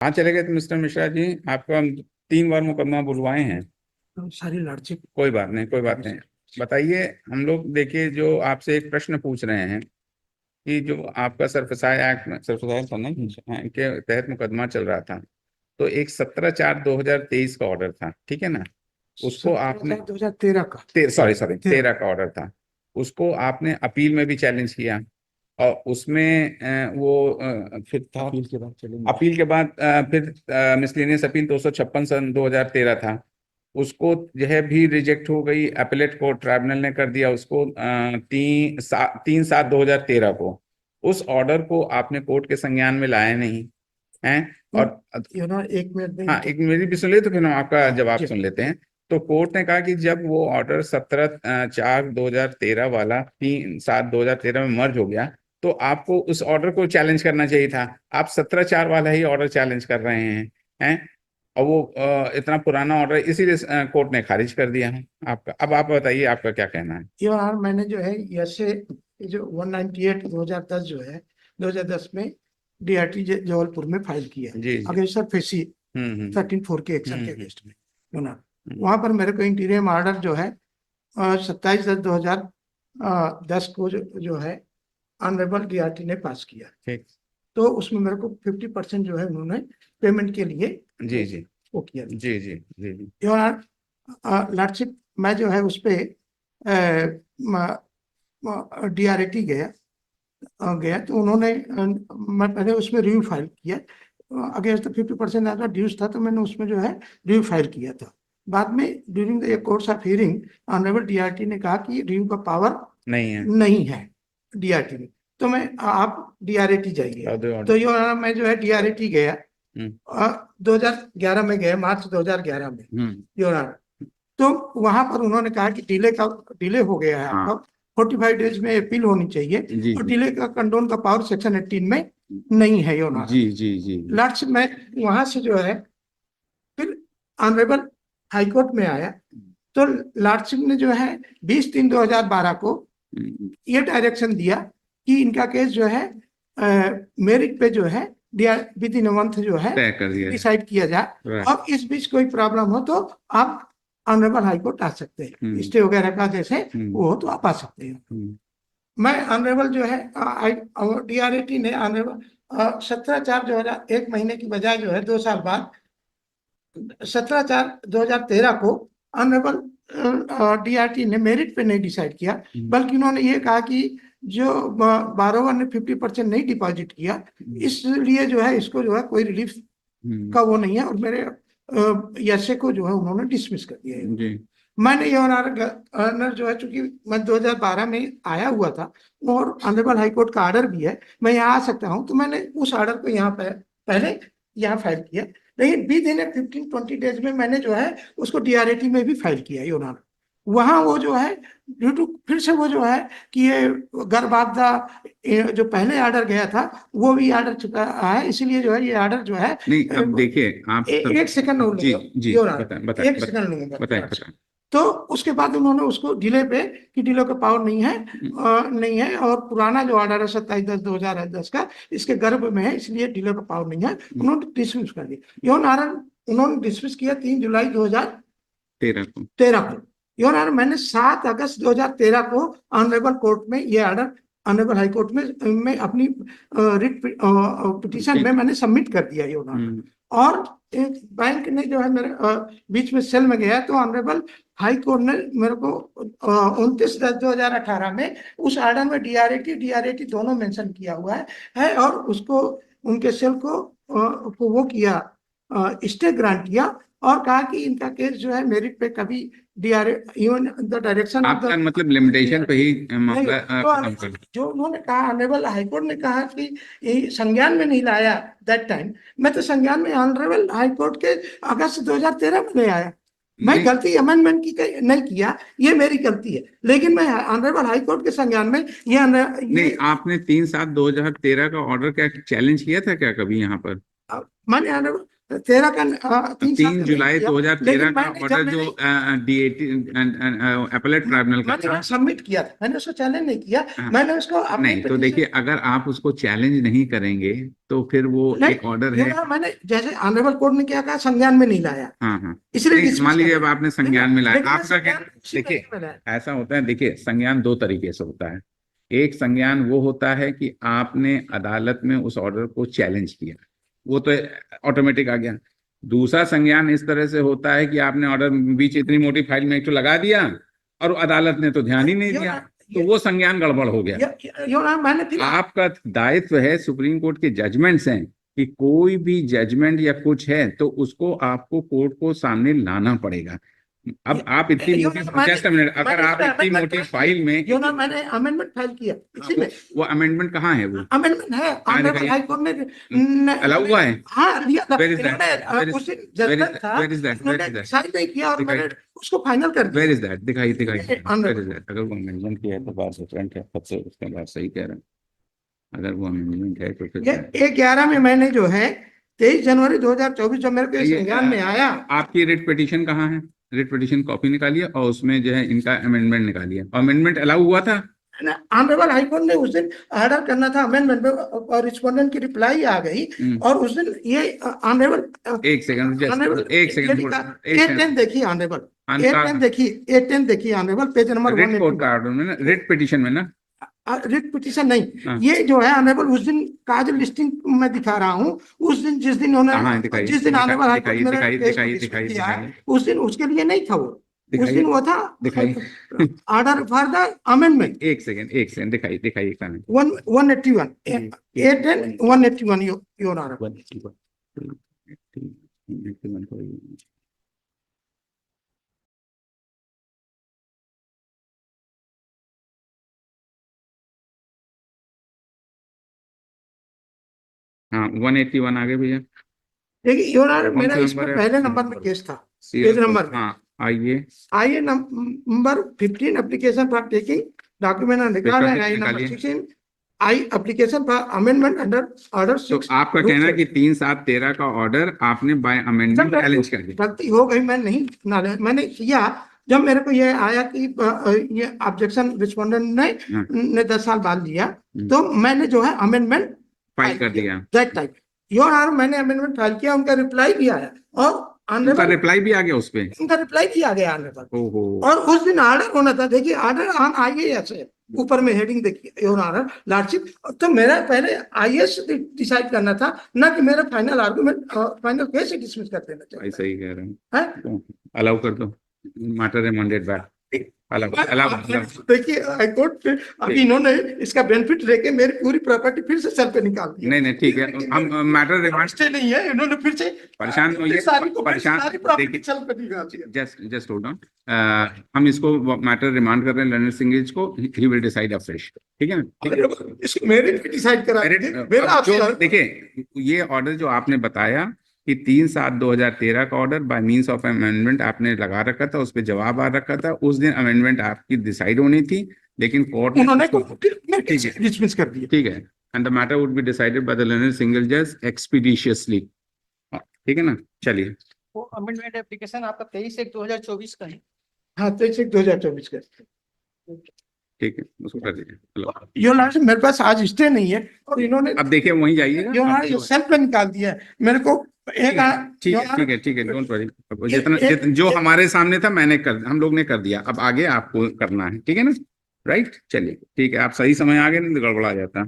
हाँ चले गए तो मिस्टर मिश्रा जी, आपको हम 3 बार मुकदमा बुलवाए हैं। सारी लड़की कोई बात नहीं, कोई बात नहीं। बताइए, हम लोग देखिए जो आपसे एक प्रश्न पूछ रहे हैं कि जो आपका सरफसाई एक्ट में, सरफसाई था नहीं के तहत मुकदमा चल रहा था, तो एक 17/4/2023 का ऑर्डर था, ठीक है ना? उसको आपने 2013 का, सॉरी सॉरी 13 का ऑर्डर था। उसको आपने अपील में भी चैलेंज किया, और उसमें फिर था अपील के बाद फिर मिसलेनियस अपील 256 सन 2013 था। उसको जो है भी रिजेक्ट हो गई, अपीलेट कोर्ट ट्राइब्यूनल ने कर दिया उसको 3/7/2013 को। उस ऑर्डर को आपने कोर्ट के संज्ञान में लाया नहीं है। और एक मिनट में, हाँ, एक मेरी भी सुन ले तो फिर हम आपका जवाब जी। सुन लेते हैं। तो कोर्ट ने कहा कि जब वो ऑर्डर 17/4/2013 वाला 3/7/2013 में मर्ज हो गया, तो आपको उस ऑर्डर को चैलेंज करना चाहिए था। आप 17/4 वाला ही ऑर्डर चैलेंज कर रहे हैं। और वो इतना पुराना ऑर्डर, इसीलिए कोर्ट ने खारिज कर दिया है आपका। अब आप बताइए, आपका क्या कहना है? यार मैंने जो है ऐसे जो 198 2010 जो है 2010 में डीआरटी जबलपुर में फाइल किया जी जी। अगेंस्ट फेसी 13(4) के एक्शन के अगेंस्ट में, है ना। वहां पर मेरे को इंटीरियम ऑर्डर जो है 27/10/2010 को जो है ऑनरेबल डीआरटी ने पास किया। ठीक। तो उसमें मेरे को 50% जो है उन्होंने पेमेंट के लिए जी जी वो किया। जी जी जी जी। यार लॉर्डशिप, मैं जो है उस पर डीआरटी गया तो उन्होंने मैं पहले उसमें रिव्यू फाइल किया अगेंस्ट 50% अगर ड्यूज था, तो मैंने उसमें जो है रिव्यू फाइल किया था। बाद में during the course of hearing honourable DRT ने कहा कि रिव्यू का पावर नहीं है डीआरटी में, तो मैं आप डीआरटी जाइए। तो ये मैं जो है डीआरटी गया 2011 में गया, मार्च 2011 में योर। तो वहां पर उन्होंने कहा कि डिले हो गया है आपका, 45 डेज में अपील होनी चाहिए, और डिले का कंडोन का पावर सेक्शन 18 में नहीं है your. Ji ji ji. Last में वहां से जो है फिर ऑनरेबल हाईकोर्ट में आया, तो लॉर्डशिप ने जो है 20/3/2012 को ये डायरेक्शन दिया कि इनका केस जो है मेरिट पे जो है विद इन मंथ जो है डिसाइड किया जाए, और इस बीच कोई प्रॉब्लम हो तो आप ऑनरेबल हाईकोर्ट आ सकते हैं, स्टे वगैरह का जैसे वो हो तो आप आ सकते हैं। मैं ऑनरेबल जो है डीआरटी ने ऑनरेबल 17/4/2000 एक महीने की बजाय जो है 2 साल बाद 17/4/2013 को ऑनरेबल डीआरटी ने मेरिट पे नहीं डिसाइड किया, बल्कि उन्होंने ये कहा कि जो बारोवर ने 50% नहीं डिपॉजिट किया, इसलिए जो है इसको जो है कोई रिलीफ का वो नहीं है, और मेरे यसे को जो है उन्होंने डिसमिस कर दिया। मैंने ये ऑनर जो है, चूंकि मैं 2012 में आया हुआ था और ऑनरेबल हाईकोर्ट का ऑर्डर भी है, मैं यहाँ आ सकता हूँ, तो मैंने उस ऑर्डर को यहाँ पे पहले यहाँ फाइल किया, लेकिन विद इन 15-20 डेज में मैंने जो है उसको डीआरटी में भी फाइल किया योनार। वहां वो जो है ड्यू टू फिर से वो जो है कि ये गर्भावधा जो पहले ऑर्डर गया था वो भी ऑर्डर चुका है, इसलिए जो है ये ऑर्डर जो है नहीं। अब देखिए आप एक सेकंड एक सेकंड लूंगा। तो उसके बाद उन्होंने उसको डिले पे कि डिले का पावर नहीं है, और पुराना जो ऑर्डर है 27/10/2010 का इसके गर्भ में है, इसलिए डिले का पावर नहीं है, उन्होंने डिसमिस कर दिया। योर ऑनर उन्होंने डिसमिस किया 3 जुलाई 2013 को। योर ऑनर मैंने 7 अगस्त 2013 को ऑनरेबल कोर्ट में ये ऑर्डर ऑनरेबल हाई कोर्ट में अपनी रिट पिटीशन में मैंने सबमिट कर दिया योर ऑनर। और बैंक ने जो है मेरे बीच में सेल में गया, तो ऑनरेबल हाई कोर्ट ने मेरे को 29/10/2018 में उस ऑर्डर में डीआरटी दोनों मेंशन किया हुआ है और उसको उनके सेल को वो किया, स्टे ग्रांट किया, और कहा कि इनका केस जो है मेरिट पे कभी even the direction of the मतलब लिमिटेशन पे ही मामला खत्म कर। जो उन्होंने कहा ऑनरेबल हाईकोर्ट ने कहा कि ये संज्ञान में नहीं लाया दैट टाइम, मैं तो संज्ञान में ऑनरेबल हाईकोर्ट के अगस्त 2013 में ले आया। मैं गलती अमेंडमेंट की नहीं किया, ये मेरी गलती है, लेकिन मैं ऑनरेबल हाईकोर्ट के संज्ञान में ये नहीं। आपने 3/7/2013 का ऑर्डर क्या चैलेंज किया था क्या कभी यहाँ पर? मैंने 13 का 3 जुलाई 2013 का ऑर्डर जो डीएटी अपीलेट ट्राइब्यूनल का मैंने था, सबमिट किया था, मैंने उसको चैलेंज नहीं किया, हाँ। मैंने उसको अपनी नहीं तो petition- देखिए, अगर आप उसको चैलेंज नहीं करेंगे तो फिर वो नहीं, एक ऑर्डर ये है। ना मैंने जैसे ऑनरेबल कोर्ट ने क्या कहा, संज्ञान में नहीं लाया, हाँ हाँ, इसलिए नहीं, dismiss मान लीजिए कर अब दिया। आपने संज्ञान में लाया, लेकिन मैं आपका क्या, संज्ञान उसी में देखिए नहीं लाया। ऐसा होता है, देखिए संज्ञान दो तरीके से होता है। एक संज्ञान वो होता है कि आपने अदालत में उस ऑर्डर को चैलेंज किया, वो तो ऑटोमेटिक आ गया। दूसरा संज्ञान इस तरह से होता है कि आपने ऑर्डर बीच इतनी मोटी फाइल में एक तो लगा दिया और अदालत ने तो ध्यान ही नहीं दिया, तो वो संज्ञान गड़बड़ हो गया। मैंने फिर आपका दायित्व है, सुप्रीम कोर्ट के जजमेंट्स हैं कि कोई भी जजमेंट या कुछ है तो उसको आपको कोर्ट को सामने लाना पड़ेगा। अब आप इतनी मोटी, जस्ट मिनट, अगर आप इतनी मोटी फाइल में, मैंने अमेंडमेंट फाइल किया, इसी में वो अमेंडमेंट कहाँ है? वो अमेंडमेंट है, ऑनरेबल हाई कोर्ट ने अलाउ हुआ है? हाँ दिया था, Where is that? इन्होंने उस दिन जजमेंट था, Where is that? Where इन्होंने is that? डिसाइड नहीं किया और दिखाइए। मैंने उसको फाइनल कर वेयर दिया। Is that? दिखाइए दिखाइए, ये वेयर इज दैट? अगर वो अमेंडमेंट किया है तो बात डिफरेंट है, सबसे उसके बाद सही कह रहे हैं। अगर वो अमेंडमेंट है तो फिर ये 11 में मैंने जो है 23 जनवरी 2024 जब मेरे को ये, संज्ञान में आया, आपकी रिट पिटीशन कहाँ है? रिट पिटीशन कॉपी निकालिए और उसमें जो है इनका अमेंडमेंट निकालिए। अमेंडमेंट अलाउ हुआ था? ऑनरेबल हाई कोर्ट ने उस दिन ऑर्डर करना था अमेंडमेंट पे और रिस्पोंडेंट की रिप्लाई आ गई और उस दिन ये ऑनरेबल एक सेकंड, एक सेकंड, A10 देखिए ऑनरेबल, A10 देखिए, A10 देखिए honourable, page number writ court का ऑर्डर में ना, रिट पिटीशन में ना, रिट पिटीशन नहीं, हाँ। ये जो है ऑनरेबल उस दिन का जो लिस्टिंग मैं दिखा रहा हूँ, उस दिन जिस दिन उन्होंने, जिस दिन ऑनरेबल हाई कोर्ट मेरा केस को डिस्मिस किया है, उस दिन उसके लिए नहीं था वो, उस दिन वो था ऑर्डर फॉर द अमेंडमेंट। एक सेकंड दिखाइए 181 A10 181 योर ऑनर। हाँ 181 आगे भैया। देखिए योर ऑनर, मेरा कौन सा इसमें नंबर है? पहले नंबर में केस था, पेज नंबर में। हाँ आइए number 15 application for taking document and record and I number 16 I application for amendment under order 6। तो आपका कहना है कि 3/7/13 का ऑर्डर आपने बाय अमेंडमेंट चैलेंज कर दिया? गलती हो गई, मैं नहीं मैंने किया जब मेरे को ये आया कि ये ऑब्जेक्शन रिस्पोंडेंट ने 10 साल बाद दिया, तो मैंने जो है अमेंडमेंट फाइल कर दिया। दैट टाइम योर ऑनर, मैंने अमेंडमेंट फाइल किया, उनका रिप्लाई भी आया और उनका रिप्लाई भी आ गया उस पे? उनका रिप्लाई भी आ गया ऑनरेबल। ओहो। और उस दिन ऑर्डर होना था, देखिए ऑर्डर ऑन आईएएस है, ऊपर में हेडिंग देखिए योर ऑनर लॉर्डशिप, तो मेरा पहले आईएएस डिसाइड करना था, ना कि मेरा final argument final case dismiss कर देना चाहिए। ऐसा ही कह रहे हैं, अलाउ कर दो, मैटर रिमांडेड बैक, अलाउ। देखिए हाई कोर्ट अभी इन्होंने इसका बेनिफिट लेके मेरी पूरी प्रॉपर्टी फिर से सेल पे निकाल दी। नहीं ठीक है, हम मैटर रिमांड स्टे नहीं है, इन्होंने फिर से परेशान होइए, जस्ट होल्ड ऑन, हम इसको मैटर रिमांड कर रहे हैं लर्नर सिंगेज को, ही विल डिसाइड अफ्रेश, ठीक है ना? इसको मेरिट पे डिसाइड करा देखिए ये ऑर्डर जो आपने बताया कि 3/7/2013 का order by means of amendment आपने लगा रखा था, उस पर जवाब आ रखा था, उस दिन अमेंडमेंट आपकी डिसाइड होनी थी, लेकिन कोर्ट ने डिसमिस कर दिया, ठीक है, and the matter would be decided by the learner single जज एक्सपीडिशियसली, ठीक है ना? चलिए, वो अमेंडमेंट एप्लीकेशन आपका 23/1/2024 का है। हाँ 23/1/2024 का, ठीक है, उसको कर दीजिए। यो लास्ट मेरे पास आज स्टे नहीं है और इन्होंने अब देखिए वहीं जाइएगा, यो लास्ट सेल्फ पे निकाल दिया है मेरे को एक। ठीक है, डोंट वरी, जितना जो हमारे सामने था हम लोग ने कर दिया, अब आगे आपको करना है, ठीक है ना? राइट, चलिए ठीक है, आप सही समय आ गए, नहीं तो गड़बड़ा जाता।